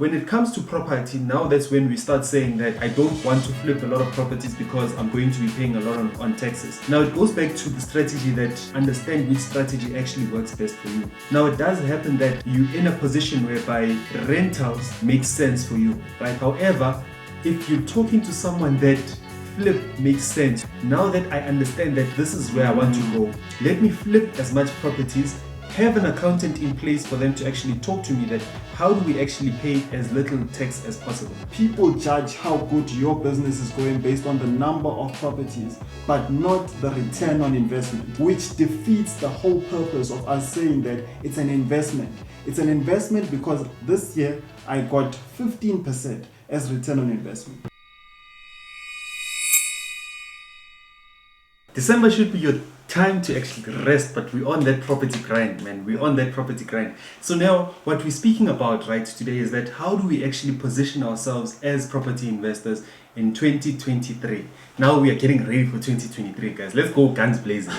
when it comes to property, now that's when we start saying that I don't want to flip a lot of properties because I'm going to be paying a lot on taxes. Now it goes back to the strategy that understand which strategy actually works best for you. Now it does happen that you're in a position whereby rentals make sense for you, right? However, if you're talking to someone that flip makes sense, now that I understand that this is where I want to go, let me flip as much properties, have an accountant in place for them to actually talk to me that how do we actually pay as little tax as possible. People judge how good your business is going based on the number of properties, but not the return on investment, which defeats the whole purpose of us saying that it's an investment. It's an investment because this year I got 15% as return on investment. December should be your time to actually rest, but we're on that property grind, man. We're on that property grind. So now what we're speaking about right today is that how do we actually position ourselves as property investors in 2023? Now we are getting ready for 2023, guys. Let's go guns blazing.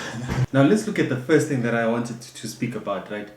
Now let's look at the first thing that I wanted to speak about, right?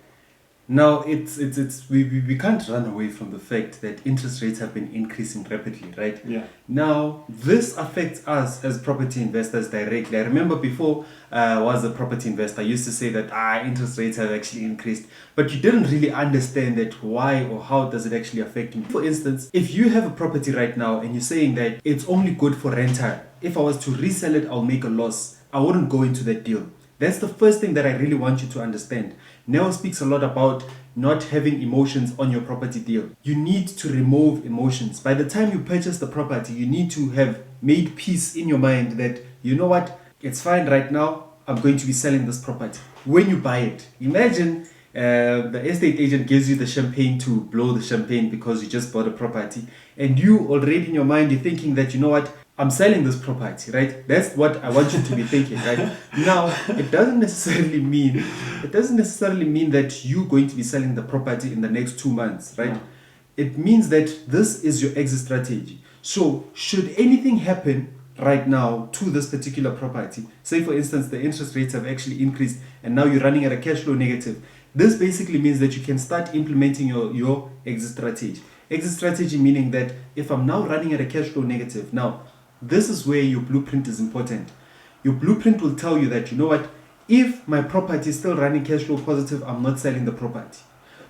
Now we can't run away from the fact that interest rates have been increasing rapidly, right? Yeah. Now this affects us as property investors directly. I remember before I was a property investor, I used to say that interest rates have actually increased, but you didn't really understand that why or how does it actually affect me. For instance, if you have a property right now and you're saying that it's only good for rental, if I was to resell it, I'll make a loss, I wouldn't go into that deal. That's the first thing that I really want you to understand. Nell speaks a lot about not having emotions on your property deal. You need to remove emotions. By the time you purchase the property, you need to have made peace in your mind that, you know what, it's fine right now, I'm going to be selling this property. When you buy it, imagine the estate agent gives you the champagne to blow the champagne because you just bought a property, and you already in your mind, you're thinking that, you know what, I'm selling this property, right? That's what I want you to be thinking, right? Now, it doesn't necessarily mean that you're going to be selling the property in the next 2 months, right? Yeah. It means that this is your exit strategy. So, should anything happen right now to this particular property, say for instance, the interest rates have actually increased and now you're running at a cash flow negative, this basically means that you can start implementing your exit strategy. Exit strategy meaning that if I'm now running at a cash flow negative, now, this is where your blueprint is important. Your blueprint will tell you that, you know what, if my property is still running cash flow positive, I'm not selling the property.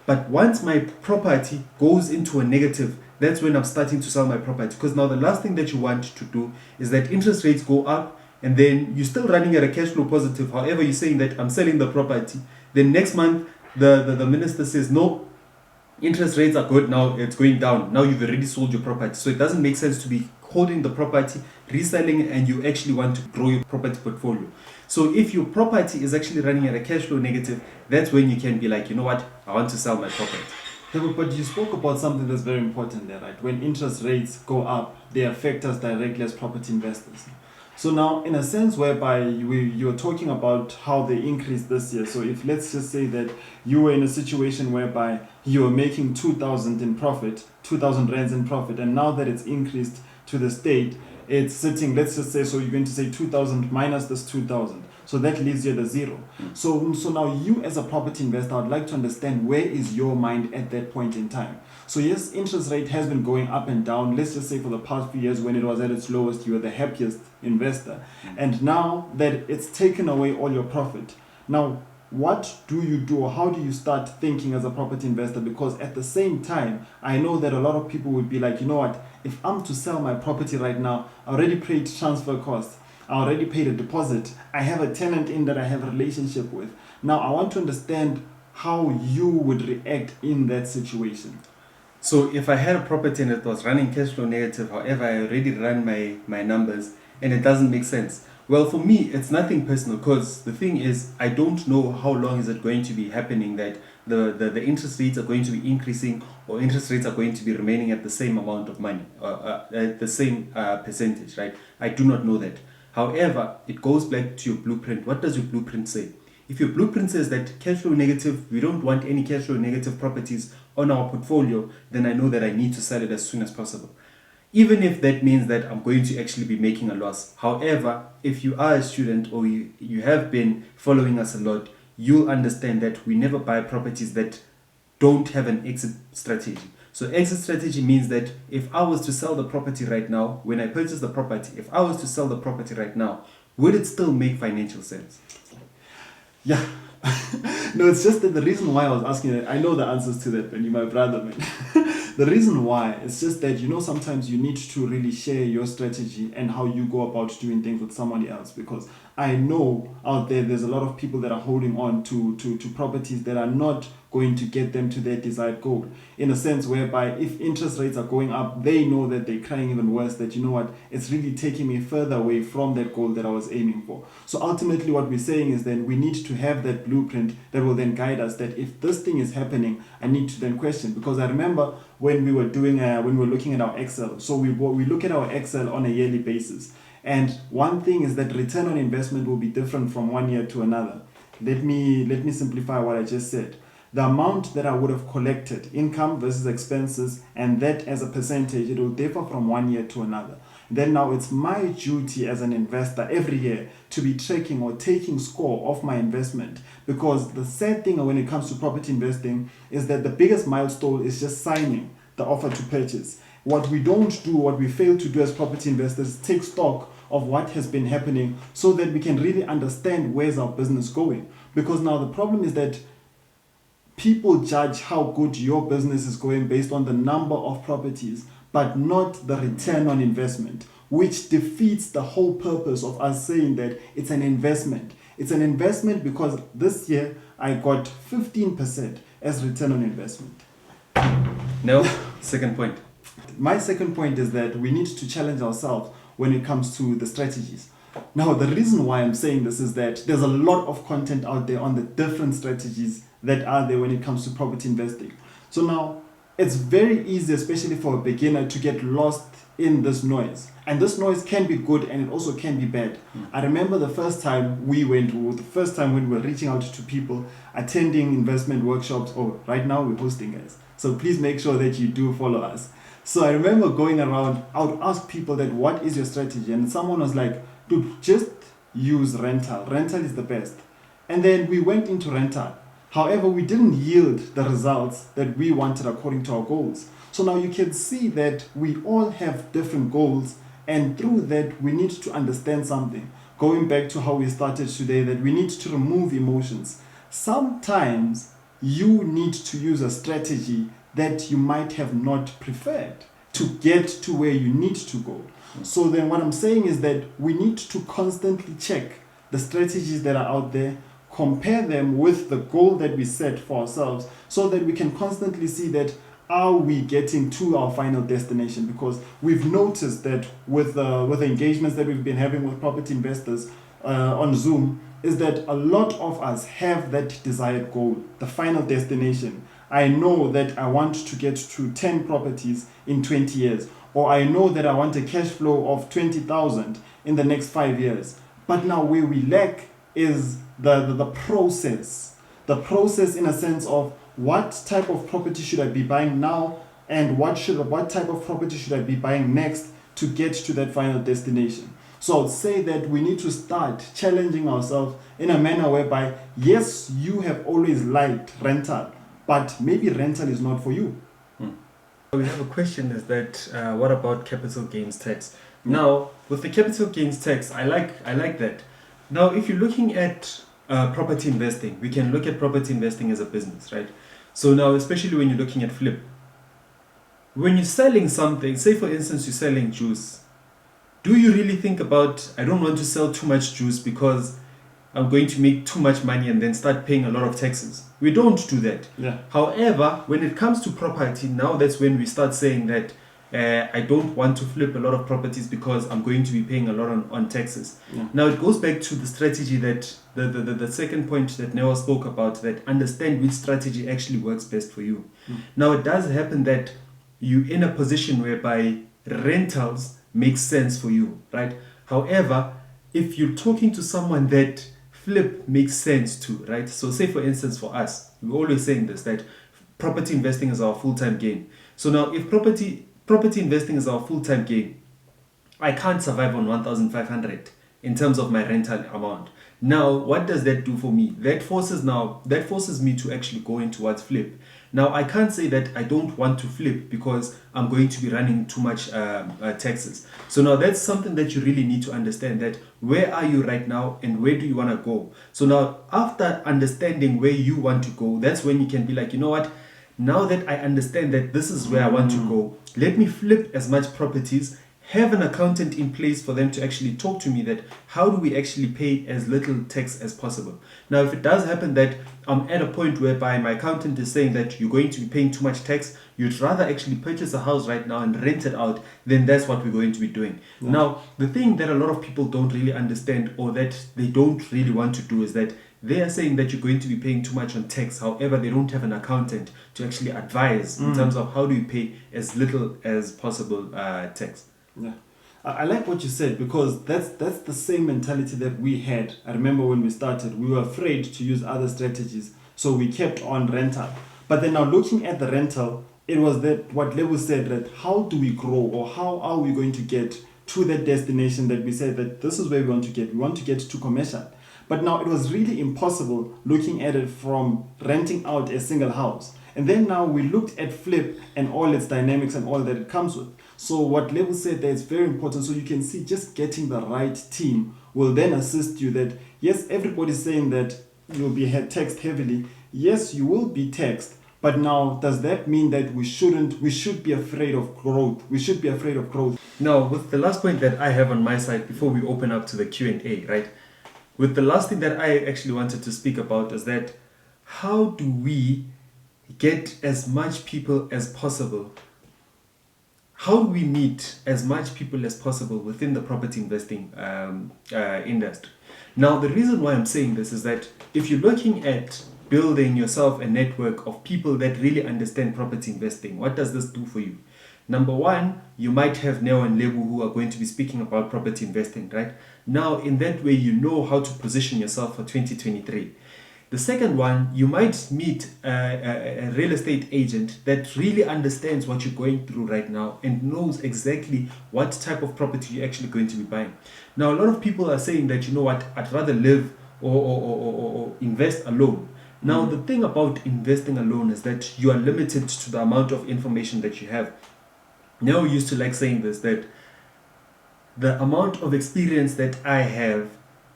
But once my property goes into a negative, that's when I'm starting to sell my property. Because now the last thing that you want to do is that interest rates go up and then you're still running at a cash flow positive. However, you're saying that I'm selling the property. Then next month, the minister says, no, interest rates are good now, it's going down. Now you've already sold your property. So it doesn't make sense to be holding the property, reselling it, and you actually want to grow your property portfolio. So if your property is actually running at a cash flow negative, that's when you can be like, you know what, I want to sell my property. But you spoke about something that's very important there, right? When interest rates go up, they affect us directly as property investors. So now, in a sense whereby you're talking about how they increased this year. So if let's just say that you were in a situation whereby you were making 2,000 in profit, 2,000 rands in profit, and now that it's increased to the state, it's sitting, let's just say, so you're going to say 2,000 minus this 2,000. So that leaves you at a zero. So now you as a property investor, I'd like to understand where is your mind at that point in time. So yes, interest rate has been going up and down. Let's just say for the past few years when it was at its lowest, you were the happiest investor. And now that it's taken away all your profit, now what do you do, or how do you start thinking as a property investor? Because at the same time, I know that a lot of people would be like, you know what, if I'm to sell my property right now, I already paid transfer costs, I already paid a deposit, I have a tenant in that I have a relationship with. Now I want to understand how you would react in that situation. So if I had a property and it was running cash flow negative, however, I already ran my numbers and it doesn't make sense. Well, for me, it's nothing personal, because the thing is, I don't know how long is it going to be happening that the interest rates are going to be increasing, or interest rates are going to be remaining at the same amount of money, at the same percentage, right? I do not know that. However, it goes back to your blueprint. What does your blueprint say? If your blueprint says that cash flow negative, we don't want any cash flow negative properties on our portfolio, then I know that I need to sell it as soon as possible. Even if that means that I'm going to actually be making a loss. However, if you are a student or you have been following us a lot, you'll understand that we never buy properties that don't have an exit strategy. So exit strategy means that if I was to sell the property right now, when I purchase the property, if I was to sell the property right now, would it still make financial sense? Yeah. No, it's just that the reason why I was asking it, I know the answers to that, man. You're my brother, man. The reason why, it's just that, sometimes you need to really share your strategy and how you go about doing things with somebody else, because I know out there's a lot of people that are holding on to properties that are not going to get them to their desired goal, in a sense whereby if interest rates are going up, they know that they're crying even worse, that it's really taking me further away from that goal that I was aiming for. So ultimately what we're saying is then we need to have that blueprint that will then guide us, that if this thing is happening, I need to then question. Because I remember when we were looking at our Excel, so we look at our Excel on a yearly basis, and one thing is that return on investment will be different from one year to another. Let me simplify what I just said. The amount that I would have collected, income versus expenses, and that as a percentage, it will differ from one year to another. Then now it's my duty as an investor every year to be tracking or taking score of my investment. Because the sad thing when it comes to property investing is that the biggest milestone is just signing the offer to purchase. What we don't do, what we fail to do as property investors, is take stock of what has been happening so that we can really understand where's our business going. Because now the problem is that people judge how good your business is going based on the number of properties, but not the return on investment, which defeats the whole purpose of us saying that it's an investment. It's an investment because this year I got 15% as return on investment. No, second point. My second point is that we need to challenge ourselves when it comes to the strategies. Now, the reason why I'm saying this is that there's a lot of content out there on the different strategies that are there when it comes to property investing. So now, it's very easy, especially for a beginner, to get lost in this noise. And this noise can be good and it also can be bad. I remember the first time when we were reaching out to people, attending investment workshops, right now we're hosting, guys. So please make sure that you do follow us. So I remember going around, I would ask people that, what is your strategy? And someone was like, dude, just use rental. Rental is the best. And then we went into rental. However, we didn't yield the results that we wanted according to our goals. So now you can see that we all have different goals, and through that we need to understand something. Going back to how we started today, that we need to remove emotions. Sometimes you need to use a strategy that you might have not preferred to get to where you need to go. So then what I'm saying is that we need to constantly check the strategies that are out there, compare them with the goal that we set for ourselves, so that we can constantly see that are we getting to our final destination. Because we've noticed that with the engagements that we've been having with property investors on Zoom, is that a lot of us have that desired goal, the final destination. I know that I want to get to 10 properties in 20 years, or I know that I want a cash flow of 20,000 in the next 5 years. But now where we lack is the process. The process, in a sense of what type of property should I be buying now, and what type of property should I be buying next to get to that final destination. So I'd say that we need to start challenging ourselves in a manner whereby, yes, you have always liked rental, but maybe rental is not for you. We have a question, is that what about capital gains tax? Now, with the capital gains tax, I like that. Now, if you're looking at property investing, we can look at property investing as a business, right? So now, especially when you're looking at flip, when you're selling something, say for instance, you're selling juice, do you really think about, I don't want to sell too much juice because I'm going to make too much money and then start paying a lot of taxes? We don't do that. Yeah. However, when it comes to property, now that's when we start saying that I don't want to flip a lot of properties because I'm going to be paying a lot on taxes. Yeah. Now it goes back to the strategy that the second point that Neo spoke about, that understand which strategy actually works best for you. Now it does happen that you're in a position whereby rentals make sense for you, right? However, if you're talking to someone that flip makes sense to, right? So say for instance for us, we're always saying this, that property investing is our full-time game. So now if property investing is our full-time game, I can't survive on 1,500 in terms of my rental amount. Now, what does that do for me? That forces me to actually go in towards flip. Now, I can't say that I don't want to flip because I'm going to be running too much taxes. So now that's something that you really need to understand, that where are you right now and where do you want to go? So now after understanding where you want to go, that's when you can be like, you know what? Now that I understand that this is where I want to go, let me flip as much properties, have an accountant in place for them to actually talk to me that how do we actually pay as little tax as possible. Now, if it does happen that I'm at a point whereby my accountant is saying that you're going to be paying too much tax, you'd rather actually purchase a house right now and rent it out, then that's what we're going to be doing. Yeah. Now, the thing that a lot of people don't really understand, or that they don't really want to do, is that they are saying that you're going to be paying too much on tax. However, they don't have an accountant to actually advise in terms of how do you pay as little as possible tax. Yeah, I like what you said, because that's the same mentality that we had. I remember when we started, we were afraid to use other strategies, so we kept on rental. But then now looking at the rental, it was that what Lebu said, that how do we grow, or how are we going to get to that destination that we said that this is where we want to get. We want to get to commercial. But now it was really impossible looking at it from renting out a single house. And then now we looked at flip and all its dynamics and all that it comes with. So what Level said there is very important. So you can see just getting the right team will then assist you, that yes, everybody's saying that you'll be taxed heavily. Yes, you will be taxed. But now, does that mean that we should be afraid of growth? We should be afraid of growth. Now, with the last point that I have on my side before we open up to the Q&A, right? With the last thing that I actually wanted to speak about is that how do we get as much people as possible? How do we meet as much people as possible within the property investing industry? Now, the reason why I'm saying this is that if you're looking at building yourself a network of people that really understand property investing, what does this do for you? Number one, you might have Neo and Lebu who are going to be speaking about property investing, right? Now, in that way, you know how to position yourself for 2023. The second one, you might meet a real estate agent that really understands what you're going through right now and knows exactly what type of property you're actually going to be buying. Now, a lot of people are saying that, you know what, I'd rather live or invest alone. Now, the thing about investing alone is that you are limited to the amount of information that you have. Neo used to like saying this, that the amount of experience that I have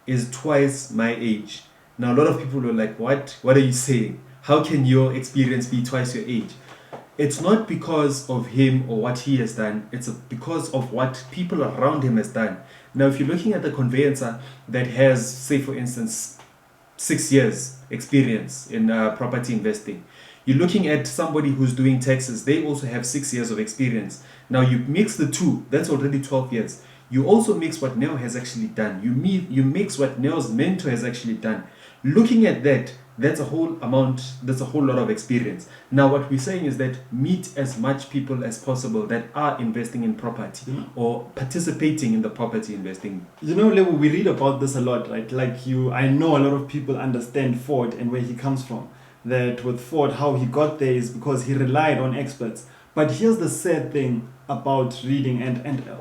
is twice my age. Now, a lot of people are like, what are you saying? How can your experience be twice your age? It's not because of him or what he has done. It's because of what people around him has done. Now, if you're looking at the conveyancer that has, say for instance, 6 years experience in property investing, you're looking at somebody who's doing taxes. They also have 6 years of experience. Now, you mix the two, that's already 12 years. You also mix what Neo has actually done. You mix what Neo's mentor has actually done. Looking at that, that's a whole lot of experience. Now, what we're saying is that meet as much people as possible that are investing in property or participating in the property investing. You know, Level, we read about this a lot, right? Like I know a lot of people understand Ford and where he comes from. That with Ford, how he got there is because he relied on experts. But here's the sad thing about reading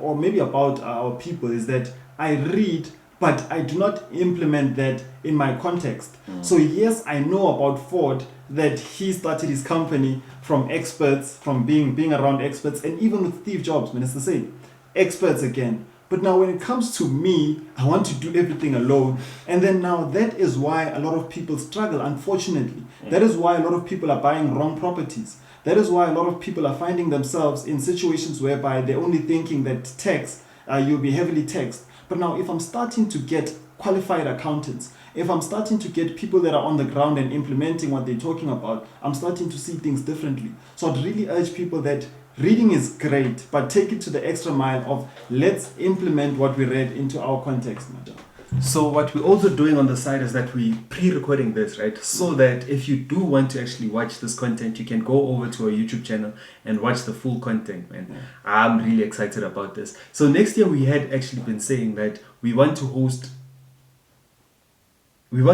or maybe about our people, is that I read, but I do not implement that in my context. So yes, I know about Ford, that he started his company from experts, from being around experts, and even with Steve Jobs, man, it's the same. Experts again. But now when it comes to me, I want to do everything alone. And then now that is why a lot of people struggle, unfortunately. That is why a lot of people are buying wrong properties. That is why a lot of people are finding themselves in situations whereby they're only thinking that tax, you'll be heavily taxed. But now if I'm starting to get qualified accountants, if I'm starting to get people that are on the ground and implementing what they're talking about, I'm starting to see things differently. So I'd really urge people that reading is great, but take it to the extra mile of let's implement what we read into our context, madam. So what we're also doing on the side is that we pre-recording this, right? So that if you do want to actually watch this content, you can go over to our YouTube channel and watch the full content, man. Yeah. I'm really excited about this. So next year we had actually been saying that we want to host an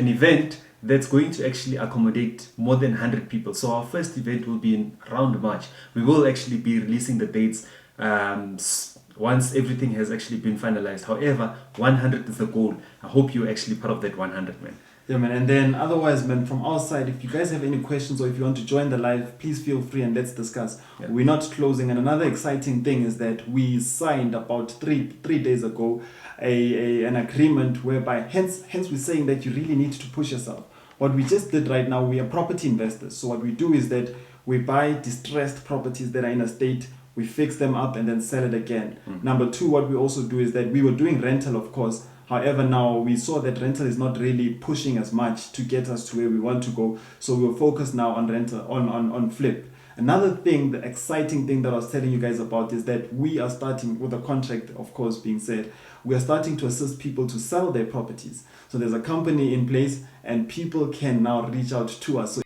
event that's going to actually accommodate more than 100 people. So our first event will be in around March. We will actually be releasing the dates once everything has actually been finalized. However, 100 is the goal. I hope you're actually part of that 100, man. Yeah, man. And then otherwise, man, from our side, if you guys have any questions or if you want to join the live, please feel free and let's discuss. Yeah. We're not closing. And another exciting thing is that we signed about three days ago an agreement whereby, hence we're saying that you really need to push yourself. What we just did right now, we are property investors. So what we do is that we buy distressed properties that are in a state, we fix them up and then sell it again. Number two, what we also do is that we were doing rental, of course. However, now we saw that rental is not really pushing as much to get us to where we want to go. So we're focused now on rental, on flip. Another thing, the exciting thing that I was telling you guys about is that we are starting with a contract, of course, being said, we are starting to assist people to sell their properties. So there's a company in place and people can now reach out to us. So